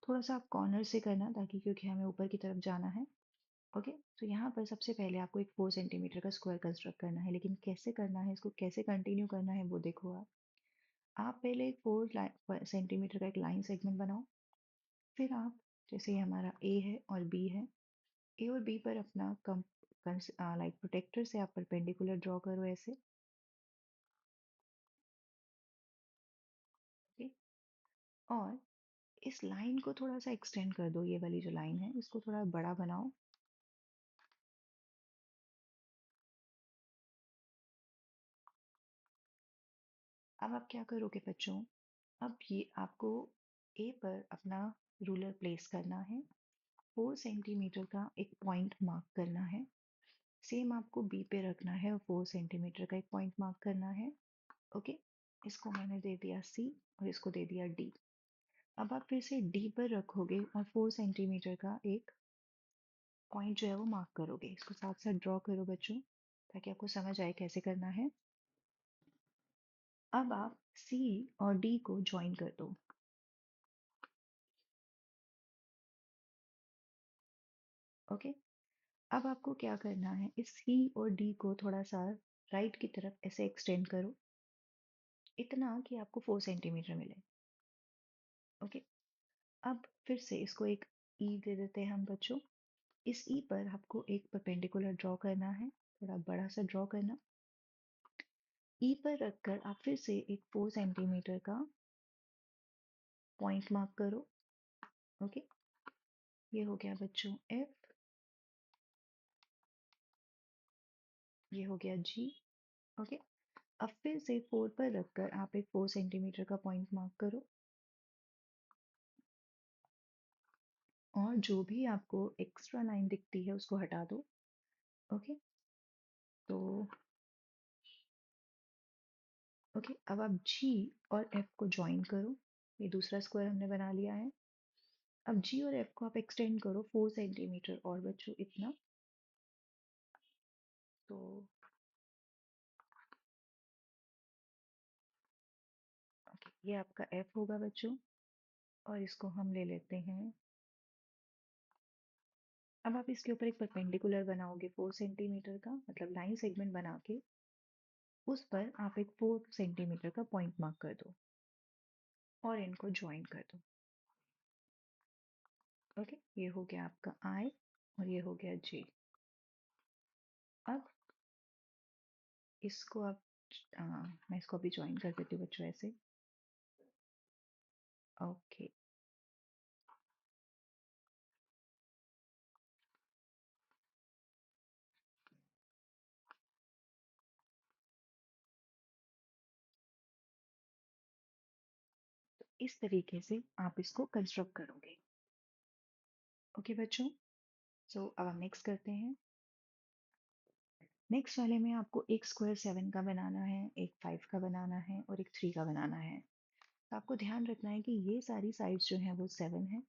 A: थोड़ा सा आप कॉर्नर से करना ताकि, क्योंकि हमें ऊपर की तरफ जाना है। ओके, तो यहाँ पर सबसे पहले आपको एक 4 सेंटीमीटर का स्क्वायर कंस्ट्रक्ट करना है, लेकिन कैसे करना है, इसको कैसे कंटिन्यू करना है वो देखो आप पहले एक 4 सेंटीमीटर का एक लाइन सेगमेंट बनाओ। फिर आप, जैसे ये हमारा ए है और बी है, ए और बी पर अपना लाइक प्रोटेक्टर से आप परपेंडिकुलर ड्रॉ करो ऐसे। ओके, और इस लाइन को थोड़ा सा एक्सटेंड कर दो, ये वाली जो लाइन है इसको थोड़ा बड़ा बनाओ। अब आप क्या करोगे बच्चों, अब ये आपको ए पर अपना रूलर प्लेस करना है, 4 सेंटीमीटर का एक पॉइंट मार्क करना है। सेम आपको बी पे रखना है और 4 सेंटीमीटर का एक पॉइंट मार्क करना है। ओके, इसको मैंने दे दिया सी और इसको दे दिया डी। अब आप फिर से डी पर रखोगे और 4 सेंटीमीटर का एक पॉइंट जो है वो मार्क करोगे। इसको साथ साथ ड्रॉ करो बच्चों, ताकि आपको समझ आए कैसे करना है। अब आप सी और डी को ज्वाइन कर दो। ओके, अब आपको क्या करना है, इस सी और डी को थोड़ा सा राइट की तरफ ऐसे एक्सटेंड करो, इतना कि आपको 4 सेंटीमीटर मिले। ओके, अब फिर से इसको एक ई दे देते हैं हम बच्चों। इस ई पर आपको एक परपेंडिकुलर ड्रॉ करना है, थोड़ा बड़ा सा ड्रॉ करना। ई पर रखकर आप फिर से एक 4 सेंटीमीटर का पॉइंट मार्क करो। ओके, ये हो गया बच्चों एफ, ये हो गया जी। ओके, अब फिर से 4 पर रखकर आप एक 4 सेंटीमीटर का पॉइंट मार्क करो, और जो भी आपको एक्स्ट्रा लाइन दिखती है उसको हटा दो। ओके, तो ओके, अब आप जी और एफ को ज्वाइन करो, ये दूसरा स्क्वायर हमने बना लिया है। अब जी और एफ को आप एक्सटेंड करो 4 सेंटीमीटर और बच्चों इतना। तो ओके, ये आपका एफ होगा बच्चों, और इसको हम ले लेते हैं। अब आप इसके ऊपर एक परपेंडिकुलर बनाओगे 4 सेंटीमीटर का, मतलब लाइन सेगमेंट बना के उस पर आप एक 4 सेंटीमीटर का पॉइंट मार्क कर दो और इनको ज्वाइन कर दो। ओके, ये हो गया आपका आई और ये हो गया जे। अब इसको आप मैं इसको अभी ज्वाइन कर देती हूँ बच्चों ऐसे। ओके, इस तरीके से आप इसको कंस्ट्रक्ट करोगे। ओके बच्चों, सो अब हम नेक्स्ट करते हैं। नेक्स्ट वाले में आपको एक स्क्वायर 7 का बनाना है, एक 5 का बनाना है और एक 3 का बनाना है। तो आपको ध्यान रखना है कि ये सारी साइड्स जो हैं वो 7 है,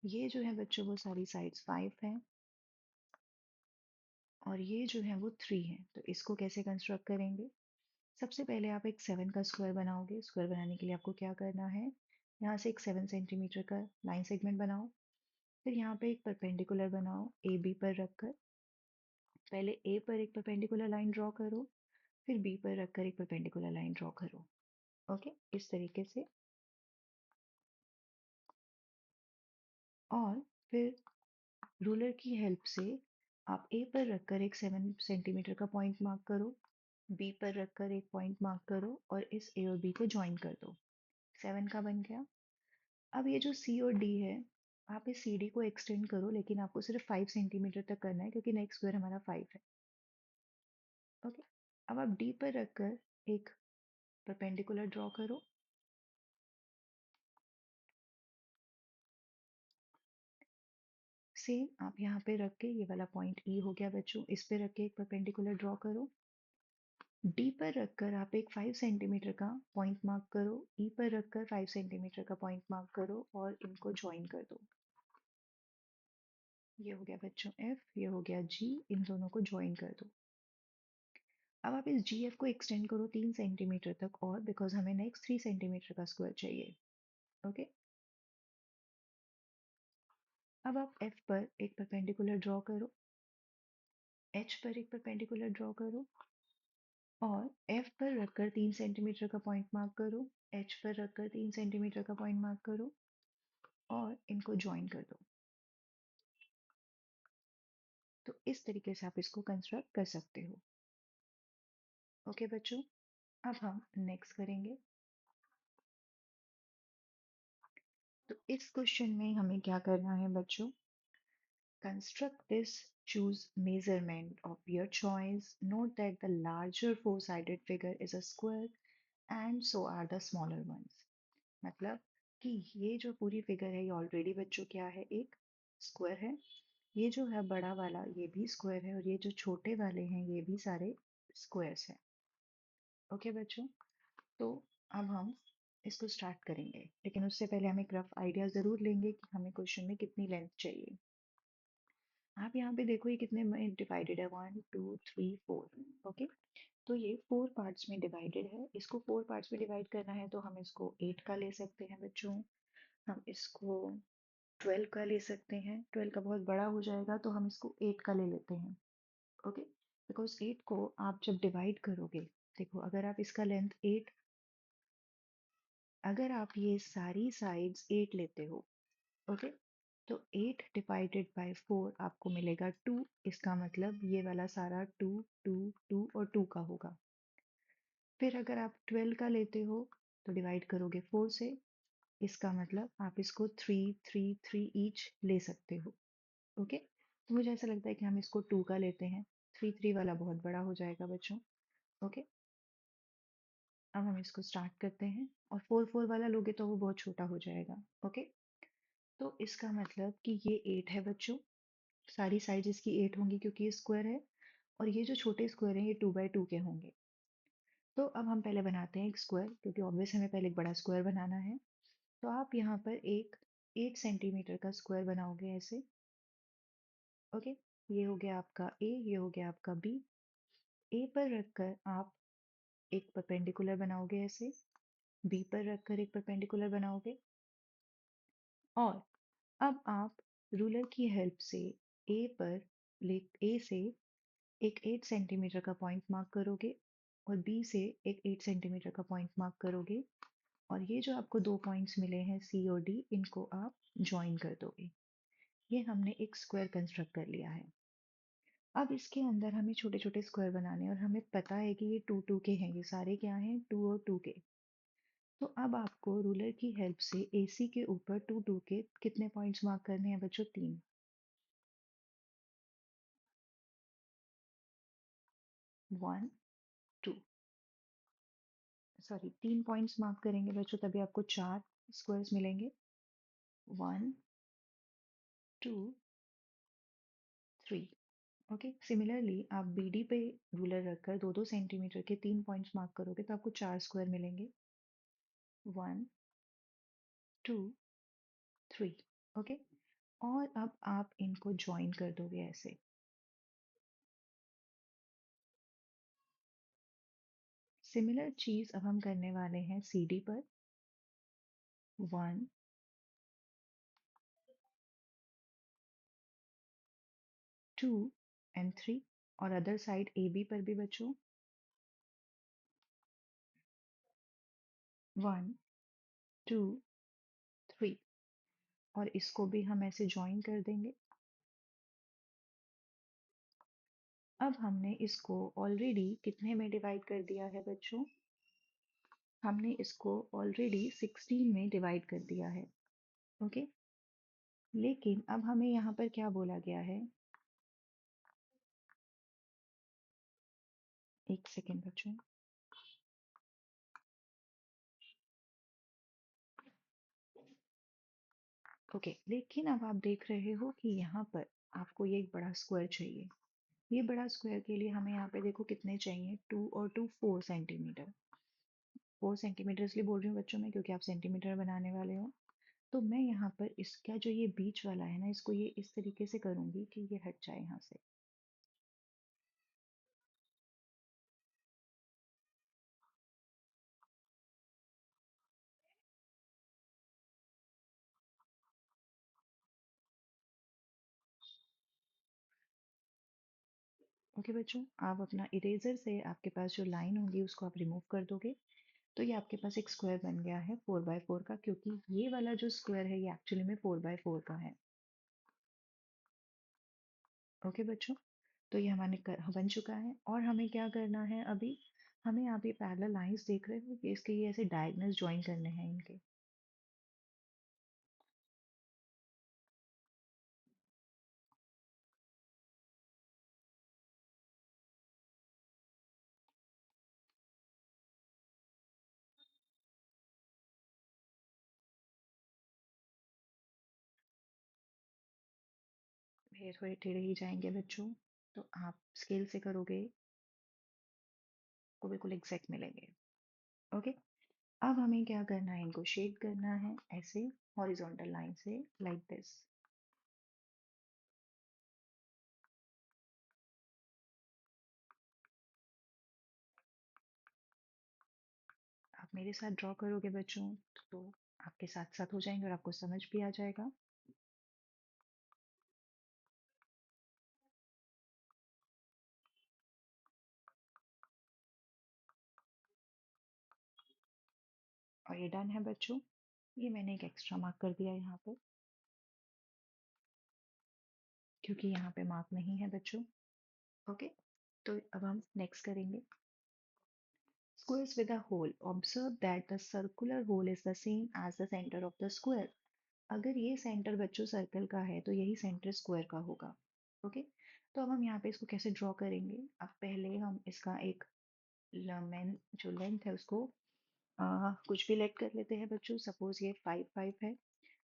A: ये जो है बच्चों वो सारी साइड्स 5 है, और ये जो है वो 3 है। तो इसको कैसे कंस्ट्रक्ट करेंगे, सबसे पहले आप एक 7 का स्क्वायर बनाओगे। स्क्वायर बनाने के लिए आपको क्या करना है, यहाँ से एक 7 सेंटीमीटर का लाइन सेगमेंट बनाओ। फिर यहाँ पे एक परपेंडिकुलर बनाओ ए बी पर रखकर। पहले ए पर एक परपेंडिकुलर लाइन ड्रॉ करो, फिर बी पर रखकर एक परपेंडिकुलर लाइन ड्रॉ करो। ओके, इस तरीके से। और फिर रूलर की हेल्प से आप ए पर रखकर एक 7 सेंटीमीटर का पॉइंट मार्क करो, बी पर रखकर एक पॉइंट मार्क करो और इस ए और बी को ज्वाइन कर दो। 7 का बन गया। अब ये जो सी और डी है, आप इस सी डी को एक्सटेंड करो, लेकिन आपको सिर्फ 5 सेंटीमीटर तक करना है, क्योंकि नेक्स्ट स्क्वायर हमारा 5 है। ओके, अब आप डी पर रखकर एक परपेंडिकुलर ड्रॉ करो। सेम आप यहाँ पे रख के, ये वाला पॉइंट ई हो गया बच्चों, इस पे रख के एक परपेंडिकुलर ड्रॉ करो। डी पर रखकर आप एक 5 सेंटीमीटर का पॉइंट मार्क करो, ई पर रखकर 5 सेंटीमीटर का पॉइंट मार्क करो और इनको ज्वाइन कर दो। ये हो गया बच्चों एफ, ये हो गया जी, इन दोनों को ज्वाइन कर दो। अब आप इस GF को एक्सटेंड करो 3 सेंटीमीटर तक और, बिकॉज हमें नेक्स्ट 3 सेंटीमीटर का स्क्वायर चाहिए। ओके, अब आप F पर एक परपेंडिकुलर ड्रॉ करो, H पर एक परपेंडिकुलर ड्रॉ करो और F पर रखकर 3 सेंटीमीटर का पॉइंट मार्क करो, H पर रखकर 3 सेंटीमीटर का पॉइंट मार्क करो और इनको ज्वाइन कर दो। तो इस तरीके से आप इसको कंस्ट्रक्ट कर सकते हो। ओके बच्चों, अब हम नेक्स्ट करेंगे। तो इस क्वेश्चन में हमें क्या करना है बच्चों? Construct this, choose measurement of your choice. Note that the larger four-sided figure is a square and so are the smaller ones. मतलब कि ये जो पूरी फिगर है ये ऑलरेडी बच्चों क्या है, एक स्क्वायर है। ये जो है बड़ा वाला ये भी स्क्वायर है और ये जो छोटे वाले हैं ये भी सारे स्क्वायर्स हैं। ओके बच्चों, तो अब हम इसको स्टार्ट करेंगे, लेकिन उससे पहले हम एक रफ आइडिया ज़रूर लेंगे कि हमें क्वेश्चन में कितनी लेंथ चाहिए। आप यहाँ पे देखो ये कितने में डिवाइडेड है, 1 2 3 4। ओके, तो ये 4 पार्ट्स में डिवाइडेड है। इसको 4 पार्ट्स में डिवाइड करना है तो हम इसको 8 का ले सकते हैं बच्चों, हम इसको 12 का ले सकते हैं। 12 का बहुत बड़ा हो जाएगा तो हम इसको 8 का ले लेते हैं। ओके, बिकॉज 8 को आप जब डिवाइड करोगे, देखो अगर आप इसका लेंथ 8, अगर आप ये सारी साइड्स 8 लेते हो, ओके, तो 8 डिवाइडेड बाय 4 आपको मिलेगा 2। इसका मतलब ये वाला सारा 2 2 2 और 2 का होगा। फिर अगर आप 12 का लेते हो तो डिवाइड करोगे 4 से, इसका मतलब आप इसको 3 3 3 ईच ले सकते हो। ओके, तो मुझे ऐसा लगता है कि हम इसको 2 का लेते हैं। 3 3 वाला बहुत बड़ा हो जाएगा बच्चों। ओके, अब हम इसको स्टार्ट करते हैं और 4 4 वाला लोगे तो वो बहुत छोटा हो जाएगा। ओके, तो इसका मतलब कि ये 8 है बच्चों, सारी साइड इसकी 8 होंगी क्योंकि ये स्क्वायर है, और ये जो छोटे स्क्वायर हैं ये 2 बाई 2 के होंगे। तो अब हम पहले बनाते हैं एक स्क्वायर, क्योंकि ऑब्वियस हमें पहले एक बड़ा स्क्वायर बनाना है। तो आप यहाँ पर एक 8 सेंटीमीटर का स्क्वायर बनाओगे ऐसे। ओके, ये हो गया आपका ए, ये हो गया आपका बी। ए पर रखकर आप एक परपेंडिकुलर बनाओगे ऐसे, बी पर रखकर एक परपेंडिकुलर बनाओगे और अब आप रूलर की हेल्प से ए पर ले ए से एक 8 सेंटीमीटर का पॉइंट मार्क करोगे और बी से एक 8 सेंटीमीटर का पॉइंट मार्क करोगे और ये जो आपको दो पॉइंट्स मिले हैं सी और डी, इनको आप ज्वाइन कर दोगे। ये हमने एक स्क्वायर कंस्ट्रक्ट कर लिया है। अब इसके अंदर हमें छोटे छोटे स्क्वायर बनाने हैं और हमें पता है कि ये 2 2 के हैं, ये सारे क्या हैं, 2 और 2 के। तो अब आपको रूलर की हेल्प से AC के ऊपर 2 2 के कितने पॉइंट्स मार्क करने हैं बच्चों, 3। 1 2, सॉरी 3 पॉइंट्स मार्क करेंगे बच्चों, तभी आपको 4 स्क्वायर्स मिलेंगे। 1 2 3। ओके, सिमिलरली आप BD पे रूलर रखकर 2 2 सेंटीमीटर के 3 पॉइंट्स मार्क करोगे तो आपको 4 स्क्वायर मिलेंगे। 1 2 3। ओके, और अब आप इनको ज्वाइन कर दोगे ऐसे। सिमिलर चीज अब हम करने वाले हैं CD पर। 1 2 एंड 3, और अदर साइड AB पर भी बच्चों 1 2 3, और इसको भी हम ऐसे ज्वाइन कर देंगे। अब हमने इसको ऑलरेडी कितने में डिवाइड कर दिया है बच्चों, हमने इसको ऑलरेडी 16 में डिवाइड कर दिया है। ओके, लेकिन अब हमें यहाँ पर क्या बोला गया है, एक सेकेंड बच्चों। ओके, लेकिन अब आप देख रहे हो कि यहाँ पर आपको ये एक बड़ा स्क्वायर चाहिए। ये बड़ा स्क्वायर के लिए हमें यहाँ पे देखो कितने चाहिए, 2 और 2 4 सेंटीमीटर। 4 सेंटीमीटर इसलिए बोल रही हूँ बच्चों में क्योंकि आप सेंटीमीटर बनाने वाले हो। तो मैं यहाँ पर इसका जो ये बीच वाला है ना, इसको ये इस तरीके से करूँगी कि ये हट जाए यहाँ से। ओके बच्चों, आप अपना इरेजर से आपके पास जो लाइन होगी उसको आप रिमूव कर दोगे, तो ये आपके पास एक स्क्वायर बन गया है 4x4 का, क्योंकि ये वाला जो स्क्वायर है ये एक्चुअली में 4x4 का है। ओके बच्चों, तो ये बन चुका है। और हमें क्या करना है अभी, हमें आप ये पैरेलल लाइंस देख रहे हो कि इसके ये ऐसे डायगोनल्स ज्वाइन करने हैं इनके। ये थोड़े टेढ़े ही जाएंगे बच्चों, तो आप स्केल से करोगे तो बिल्कुल एग्जैक्ट मिलेंगे। ओके, अब हमें क्या करना है, इनको शेड करना है ऐसे हॉरिजॉन्टल लाइन से, लाइक दिस। आप मेरे साथ ड्रॉ करोगे बच्चों तो आपके साथ साथ हो जाएंगे और आपको समझ भी आ जाएगा। और ये डन है बच्चों। ये मैंने एक एक्स्ट्रा मार्क कर दिया यहाँ पे, क्योंकि यहाँ पे मार्क नहीं है बच्चों। ओके, तो अब हम नेक्स्ट करेंगे squares with a hole. Observe that the circular hole is the same as the center of the square. अगर ये सेंटर बच्चों सर्कल का है तो यही सेंटर स्क्वायर का होगा। ओके, तो अब हम यहाँ पे इसको कैसे ड्रॉ करेंगे, अब पहले हम इसका एक जो लेंथ है उसको कुछ भी लेट कर लेते हैं बच्चों। सपोज ये 5 है,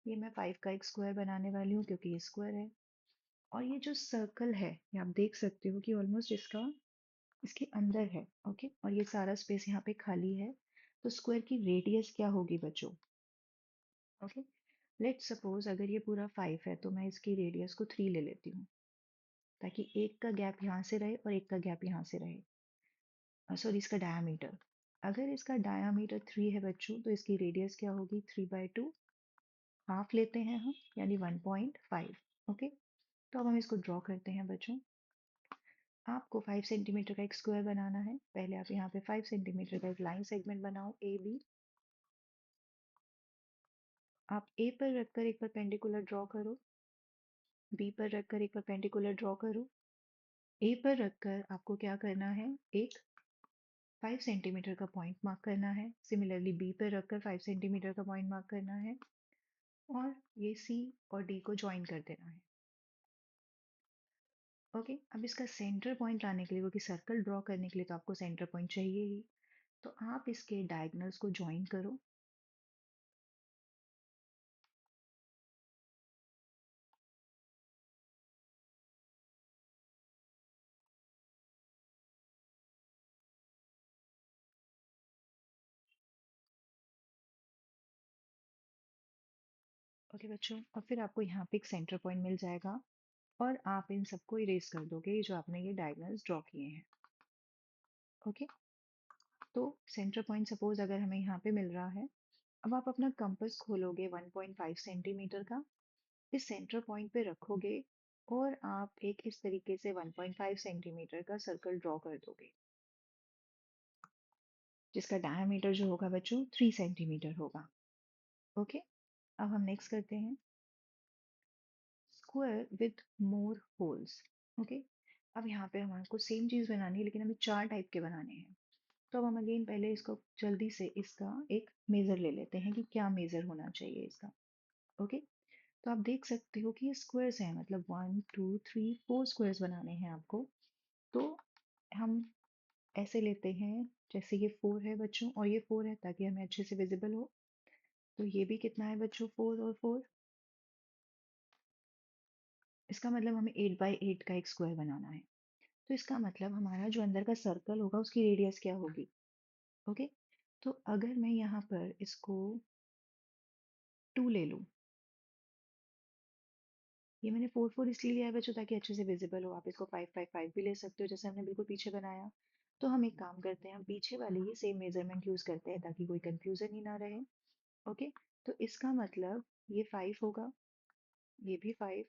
A: ये मैं 5 का एक स्क्वायर बनाने वाली हूँ क्योंकि ये स्क्वायर है। और ये जो सर्कल है ये आप देख सकते हो कि ऑलमोस्ट इसके अंदर है। ओके, और ये सारा स्पेस यहाँ पे खाली है, तो स्क्वायर की रेडियस क्या होगी बच्चों। ओके, लेट सपोज अगर ये पूरा 5 है तो मैं इसकी रेडियस को 3 ले लेती हूँ, ताकि एक का गैप यहाँ से रहे और एक का गैप यहाँ से रहे। सॉरी, इसका डायामीटर, अगर इसका डायामीटर 3 है बच्चों तो इसकी रेडियस क्या होगी, 3/2, हाफ लेते हैं हम, यानी 1.5। ओके, तो अब हम इसको ड्रॉ करते हैं बच्चों। आपको 5 सेंटीमीटर का एक स्क्वायर बनाना है। पहले आप यहाँ पे 5 सेंटीमीटर का एक लाइन सेगमेंट बनाओ ए बी। आप ए पर रखकर एक परपेंडिकुलर ड्रॉ करो, बी पर रखकर एक परपेंडिकुलर ड्रॉ करो। ए पर रखकर आपको क्या करना है, एक 5 सेंटीमीटर का पॉइंट मार्क करना है। सिमिलरली बी पर रखकर 5 सेंटीमीटर का पॉइंट मार्क करना है, और ये सी और डी को ज्वाइन कर देना है। ओके, अब इसका सेंटर पॉइंट लाने के लिए, क्योंकि सर्कल ड्रॉ करने के लिए तो आपको सेंटर पॉइंट चाहिए ही, तो आप इसके डायगोनल्स को ज्वाइन करो। ओके बच्चों, और फिर आपको यहाँ पे एक सेंटर पॉइंट मिल जाएगा, और आप इन सबको इरेज कर दोगे जो आपने ये डायगोनल्स ड्रॉ किए हैं। ओके, तो सेंटर पॉइंट सपोज अगर हमें यहाँ पे मिल रहा है, अब आप अपना कंपास खोलोगे 1.5 सेंटीमीटर का, इस सेंटर पॉइंट पे रखोगे, और आप एक इस तरीके से 1.5 सेंटीमीटर का सर्कल ड्रॉ कर दोगे, जिसका डायमीटर जो होगा बच्चों 3 सेंटीमीटर होगा। ओके, अब हम नेक्स्ट करते हैं square with more holes. Okay, अब यहाँ पे हमारे को सेम चीज बनानी है, लेकिन हमें 4 टाइप के बनाने हैं। तो अब हम अगेन पहले इसको जल्दी से इसका एक मेजर ले लेते हैं कि क्या मेजर होना चाहिए इसका। ओके, तो आप देख सकते हो कि ये स्क्वायर्स हैं, मतलब 1 2 3 4 स्क्वायर्स बनाने हैं आपको। तो हम ऐसे लेते हैं, जैसे ये 4 है बच्चों और ये 4 है, ताकि हमें अच्छे से विजिबल हो। तो ये भी कितना है बच्चों, 4 और 4। इसका मतलब हमें 8x8 का एक स्क्वायर बनाना है। तो इसका मतलब हमारा जो अंदर का सर्कल होगा उसकी रेडियस क्या होगी। ओके, तो अगर मैं यहाँ पर इसको 2 ले लूँ, ये मैंने 4 4 इसलिए लिया है बच्चों ताकि अच्छे से विजिबल हो। आप इसको 5 5 5 भी ले सकते हो, जैसे हमने बिल्कुल पीछे बनाया। तो हम एक काम करते हैं, हम पीछे वाले ही सेम मेजरमेंट यूज करते हैं ताकि कोई कंफ्यूजन ही ना रहे। ओके, तो इसका मतलब ये 5 होगा, ये भी 5,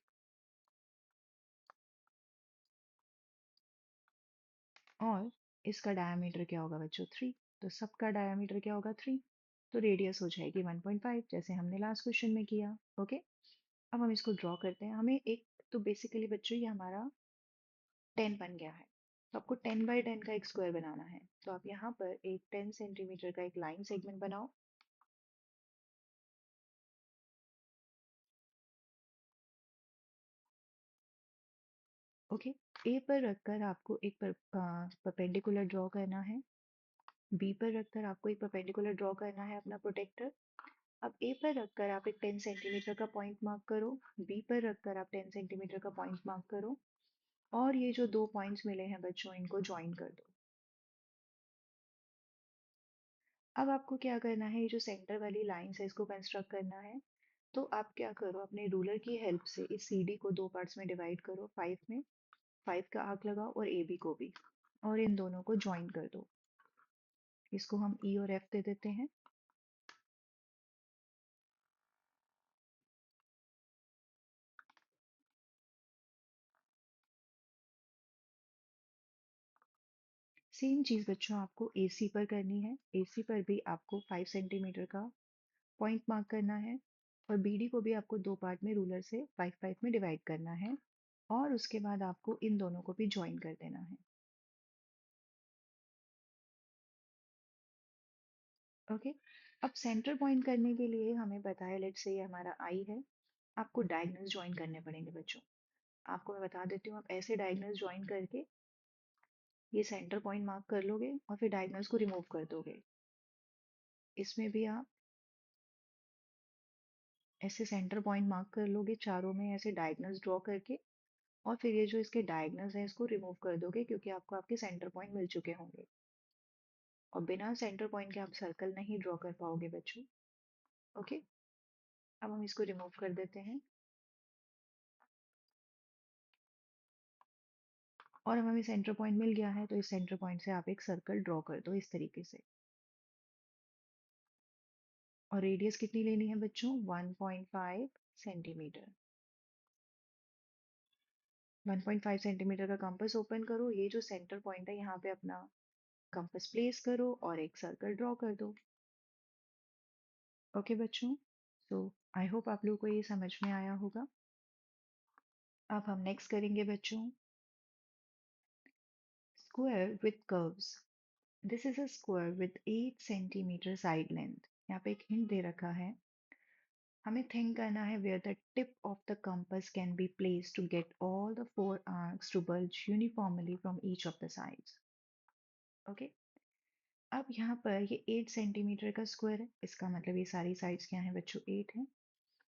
A: और इसका डायमीटर क्या होगा बच्चों 3, तो सबका डायमीटर क्या होगा 3, तो रेडियस हो जाएगी 1.5 जैसे हमने लास्ट क्वेश्चन में किया। ओके, अब हम इसको ड्रॉ करते हैं। हमें एक, तो बेसिकली बच्चों ये हमारा 10 बन गया है, तो आपको 10 बाई 10 का एक स्क्वायर बनाना है। तो आप यहाँ पर एक 10 सेंटीमीटर का एक लाइन सेगमेंट बनाओ। ओके, ए पर रखकर आपको एक परपेंडिकुलर ड्रॉ करना है, बी पर रखकर आपको एक परपेंडिकुलर ड्रॉ करना है अपना प्रोटेक्टर। अब ए पर रखकर आप एक 10 सेंटीमीटर का पॉइंट मार्क करो, बी पर रखकर आप 10 सेंटीमीटर का पॉइंट मार्क करो, और ये जो दो पॉइंट्स मिले हैं बच्चों इनको ज्वाइन कर दो। अब आपको क्या करना है, ये जो सेंटर वाली लाइन है इसको कंस्ट्रक्ट करना है। तो आप क्या करो, अपने रूलर की हेल्प से इस CD को दो पार्ट्स में डिवाइड करो, 5 में, 5 का आर्क लगाओ और AB को भी, और इन दोनों को ज्वाइन कर दो। इसको हम E और F दे देते हैं। सेम चीज़ बच्चों आपको AC पर करनी है। AC पर भी आपको 5 सेंटीमीटर का पॉइंट मार्क करना है, और BD को भी आपको दो पार्ट में रूलर से 5 5 में डिवाइड करना है, और उसके बाद आपको इन दोनों को भी ज्वाइन कर देना है। ओके, अब सेंटर पॉइंट करने के लिए हमें बताया, लेट से ये हमारा आई है, आपको डायगोनल्स ज्वाइन करने पड़ेंगे बच्चों। आपको मैं बता देती हूँ, आप ऐसे डायगोनल्स ज्वाइन करके ये सेंटर पॉइंट मार्क कर लोगे और फिर डायगोनल्स को रिमूव कर दोगे। इसमें भी आप ऐसे सेंटर पॉइंट मार्क कर लोगे चारों में, ऐसे डायगोनल्स ड्रॉ करके, और फिर ये जो इसके डायगोनल्स हैं इसको रिमूव कर दोगे, क्योंकि आपको आपके सेंटर पॉइंट मिल चुके होंगे। और बिना सेंटर पॉइंट के आप सर्कल नहीं ड्रॉ कर पाओगे बच्चों। ओके, अब हम इसको रिमूव कर देते हैं, और अब हमें सेंटर पॉइंट मिल गया है, तो इस सेंटर पॉइंट से आप एक सर्कल ड्रॉ कर दो इस तरीके से। और रेडियस कितनी लेनी है बच्चों, 1.5 सेंटीमीटर। 1.5 सेंटीमीटर का कंपास ओपन करो, ये जो सेंटर पॉइंट है यहाँ पे अपना कंपास प्लेस करो और एक सर्कल ड्रॉ कर दो। ओके बच्चों, सो आई होप आप लोगों को ये समझ में आया होगा। अब हम नेक्स्ट करेंगे बच्चों, square with curves. This is a square with 8 centimetre side length. यहाँ पे एक हिंट दे रखा है, हमें थिंक करना है where the tip of the compass can be placed to get all the four arcs to bulge uniformly from each of the sides. Okay, अब यहाँ पर ये 8 सेंटीमीटर का स्क्वायर है, इसका मतलब ये सारी साइड्स क्या हैं बच्चों, 8 है।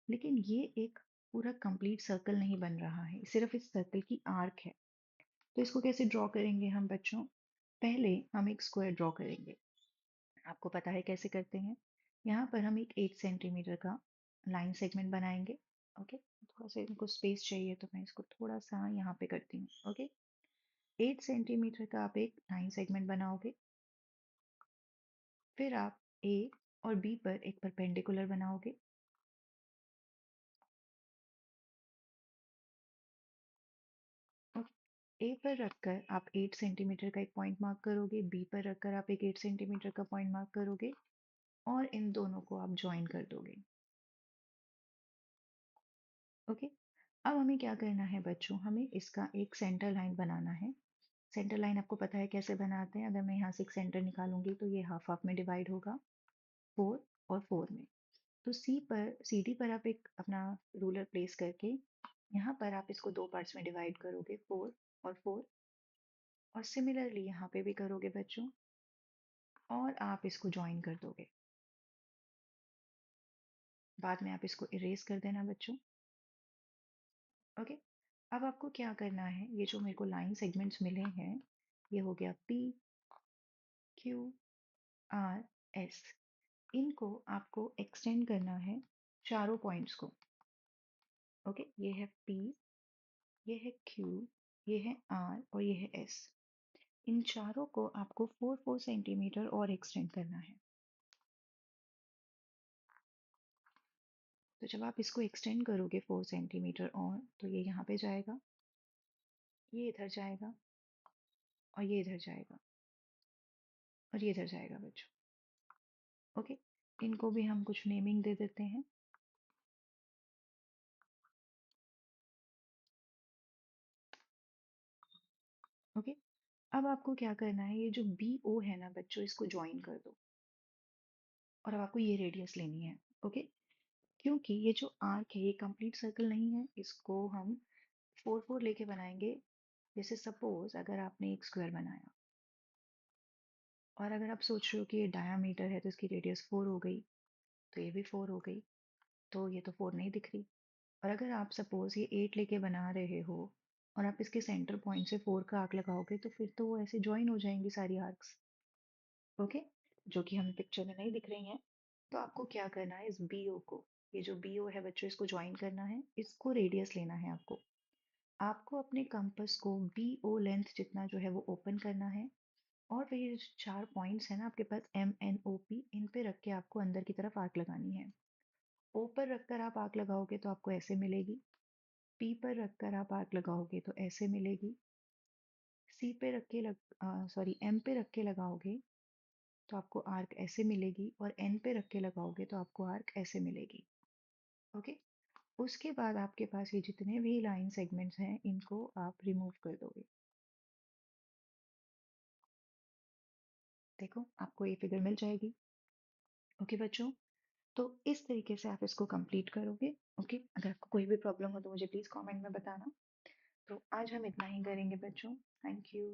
A: लेकिन ये एक पूरा कंप्लीट सर्कल नहीं बन रहा है, सिर्फ इस सर्कल की आर्क है। तो इसको कैसे ड्रॉ करेंगे हम बच्चों, पहले हम एक स्क्वायर ड्रॉ करेंगे। आपको पता है कैसे करते हैं, यहाँ पर हम एक 8 सेंटीमीटर का लाइन सेगमेंट बनाएंगे। ओके, थोड़ा सा इनको स्पेस चाहिए तो मैं इसको थोड़ा सा यहाँ पे करती हूँ। ओके, 8 सेंटीमीटर का आप एक लाइन सेगमेंट बनाओगे, फिर आप ए और बी पर एक परपेंडिकुलर बनाओगे, और ए पर रखकर आप 8 सेंटीमीटर का एक पॉइंट मार्क करोगे, बी पर रखकर आप एक 8 सेंटीमीटर का पॉइंट मार्क करोगे, और इन दोनों को आप ज्वाइन कर दोगे। ओके, अब हमें क्या करना है बच्चों, हमें इसका एक सेंटर लाइन बनाना है। सेंटर लाइन आपको पता है कैसे बनाते हैं, अगर मैं यहाँ से एक सेंटर निकालूंगी तो ये हाफ हाफ में डिवाइड होगा, 4 और 4 में। तो CD पर आप एक अपना रूलर प्लेस करके यहाँ पर आप इसको दो पार्ट्स में डिवाइड करोगे, 4 और 4, और सिमिलरली यहाँ पे भी करोगे बच्चों, और आप इसको ज्वाइन कर दोगे। बाद में आप इसको इरेज कर देना बच्चों। ओके, अब आपको क्या करना है, ये जो मेरे को लाइन सेगमेंट्स मिले हैं, ये हो गया P Q R S, इनको आपको एक्सटेंड करना है चारों पॉइंट्स को। ओके, ये है P, ये है Q, ये है R और ये है S। इन चारों को आपको 4 4 सेंटीमीटर और एक्सटेंड करना है। तो जब आप इसको एक्सटेंड करोगे 4 सेंटीमीटर और, तो ये यहाँ पे जाएगा, ये इधर जाएगा, और ये इधर जाएगा और ये इधर जाएगा बच्चों। ओके, इनको भी हम कुछ नेमिंग दे देते हैं। ओके, अब आपको क्या करना है, ये जो बी ओ है ना बच्चों, इसको ज्वाइन कर दो और अब आपको ये रेडियस लेनी है। ओके, क्योंकि ये जो आर्क है ये कंप्लीट सर्कल नहीं है, इसको हम 4 4 लेके बनाएंगे। जैसे सपोज अगर आपने एक स्क्वायर बनाया और अगर आप सोच रहे हो कि ये डायामीटर है तो इसकी रेडियस 4 हो गई, तो ये भी 4 हो गई, तो ये तो 4 नहीं दिख रही। और अगर आप सपोज ये 8 लेके बना रहे हो और आप इसके सेंटर पॉइंट से 4 का आर्क लगाओगे तो फिर तो वो ऐसे ज्वाइन हो जाएंगी सारी आर्क्स। ओके, जो कि हमें पिक्चर में नहीं दिख रही हैं। तो आपको क्या करना है, इस बी ओ को, ये जो बी ओ है बच्चों, इसको ज्वाइन करना है, इसको रेडियस लेना है आपको। आपको अपने कंपास को बी ओ लेंथ जितना जो है वो ओपन करना है और फिर ये जो 4 पॉइंट्स है ना आपके पास एम एन ओ पी, इन पे रख के आपको अंदर की तरफ आर्क लगानी है। ओ पर रखकर आप आर्क लगाओगे तो आपको ऐसे मिलेगी, पी पर रखकर आप आर्क लगाओगे तो ऐसे मिलेगी, सी पे रख के सॉरी एम पे रख के लगाओगे तो आपको आर्क ऐसे मिलेगी और एन पे रख के लगाओगे तो आपको आर्क ऐसे मिलेगी। ओके, उसके बाद आपके पास ये जितने भी लाइन सेगमेंट्स हैं इनको आप रिमूव कर दोगे। देखो आपको ये फिगर मिल जाएगी। ओके बच्चों, तो इस तरीके से आप इसको कंप्लीट करोगे। ओके, अगर आपको कोई भी प्रॉब्लम हो तो मुझे प्लीज़ कमेंट में बताना। तो आज हम इतना ही करेंगे बच्चों। Thank you.